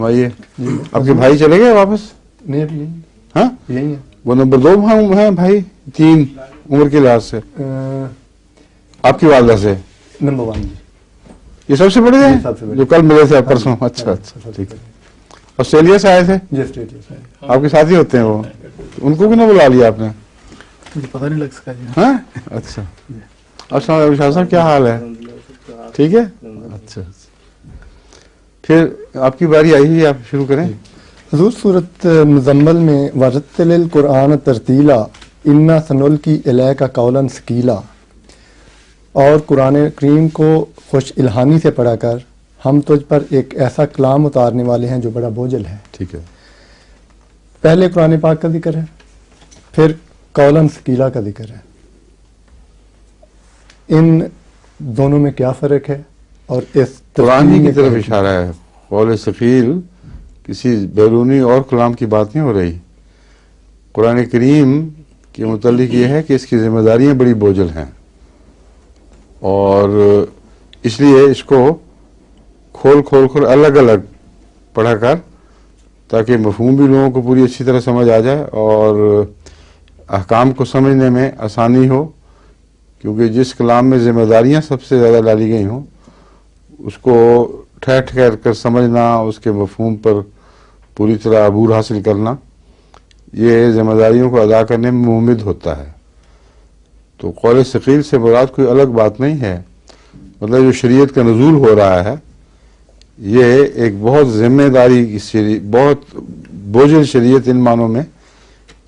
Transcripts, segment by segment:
آئیے. آپ کے بھائی چلے گئے واپس؟ نہیں ابھی یہی ہاں یہی ہے. وہ نمبر 2 ہیں بھائی 3 عمر کے لحاظ سے آپ کی والدہ سے؟ نمبر 1 جی. یہ سب سے بڑے یہ ہیں سب سے بڑے. جو کل ملے تھے پرسوں؟ اچھا ٹھیک ہے. آسٹریلیا سے آئے تھے؟ جی آسٹریلیا سے. آپ کے ساتھی ہوتے ہیں وہ؟ ان کو بھی نہ بلا لیا آپ نے؟ مجھے پتہ نہیں لگ سکا جی. ہاں اچھا. السلام علیکم شاہ صاحب، کیا حال ہے؟ ٹھیک ہے. اچھا پھر آپ کی باری آئی ہے، آپ شروع کریں. حضور سورۃ مزمل میں ورتل القرآن ترتیلا انا سنلقی الیک قولا ثقیلا، اور قرآن کریم کو خوش الہانی سے پڑھا کر ہم تجھ پر ایک ایسا کلام اتارنے والے ہیں جو بڑا بوجھل ہے. ٹھیک ہے. پہلے قرآن پاک کا ذکر ہے، پھر قولا ثقیلا کا ذکر ہے. ان دونوں میں کیا فرق ہے؟ اور اس قرآن ترتیب ہی کی میں طرف کیا اشارہ ہے. قول ثقیل کسی بیرونی اور کلام کی بات نہیں ہو رہی. قرآن کریم کے متعلق یہ ہے کہ اس کی ذمہ داریاں بڑی بوجھل ہیں، اور اس لیے اس کو کھول کر الگ الگ پڑھا کر، تاکہ مفہوم بھی لوگوں کو پوری اچھی طرح سمجھ آ جائے اور احکام کو سمجھنے میں آسانی ہو. کیونکہ جس کلام میں ذمہ داریاں سب سے زیادہ ڈالی گئی ہوں، اس کو ٹھہر کر سمجھنا، اس کے مفہوم پر پوری طرح عبور حاصل کرنا، یہ ذمہ داریوں کو ادا کرنے میں ممد ہوتا ہے. تو قول ثقیل سے مراد کوئی الگ بات نہیں ہے. مطلب جو شریعت کا نزول ہو رہا ہے، یہ ایک بہت ذمہ داری کی بہت بوجھل شریعت ان معنوں میں،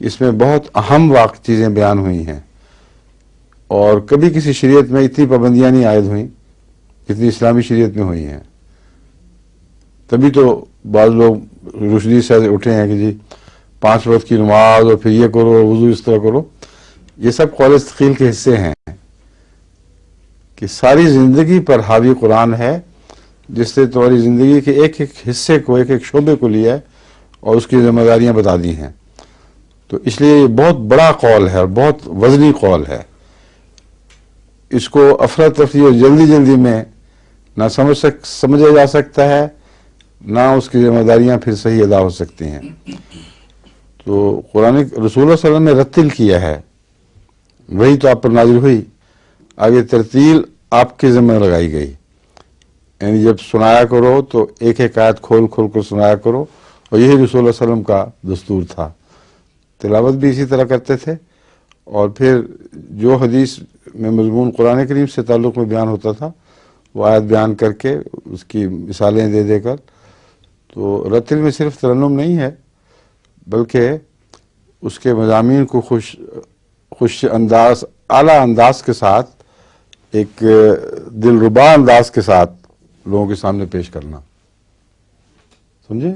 اس میں بہت اہم چیزیں بیان ہوئی ہیں، اور کبھی کسی شریعت میں اتنی پابندیاں نہیں عائد ہوئیں جتنی اسلامی شریعت میں ہوئی ہیں. تبھی تو بعض لوگ رشدی سے اٹھے ہیں کہ جی 5 وقت کی نماز اور پھر یہ کرو، وضو اس طرح کرو. یہ سب قول ثقیل کے حصے ہیں کہ ساری زندگی پر حاوی قرآن ہے، جس نے تمہاری زندگی کے ایک ایک حصے کو، ایک ایک شعبے کو لیا ہے اور اس کی ذمہ داریاں بتا دی ہیں. تو اس لیے یہ بہت بڑا قول ہے اور بہت وزنی قول ہے. اس کو افراتفری اور جلدی میں نہ سمجھا جا سکتا ہے، نہ اس کی ذمہ داریاں پھر صحیح ادا ہو سکتی ہیں. تو قرآن رسول اللہ صلی اللہ علیہ وسلم نے رتل کیا ہے، وہی تو آپ پر نازل ہوئی. آگے ترتیل آپ کے ذمہ لگائی گئی، یعنی جب سنایا کرو تو ایک ایک آیت کھول کر سنایا کرو، اور یہی رسول اللہ علیہ وسلم کا دستور تھا. تلاوت بھی اسی طرح کرتے تھے، اور پھر جو حدیث میں مضمون قرآن کریم سے تعلق میں بیان ہوتا تھا وہ آیت بیان کر کے اس کی مثالیں دے کر. تو رتل میں صرف ترنم نہیں ہے، بلکہ اس کے مضامین کو خوش انداز، اعلیٰ انداز کے ساتھ، ایک دلربا انداز کے ساتھ لوگوں کے سامنے پیش کرنا. سمجھے؟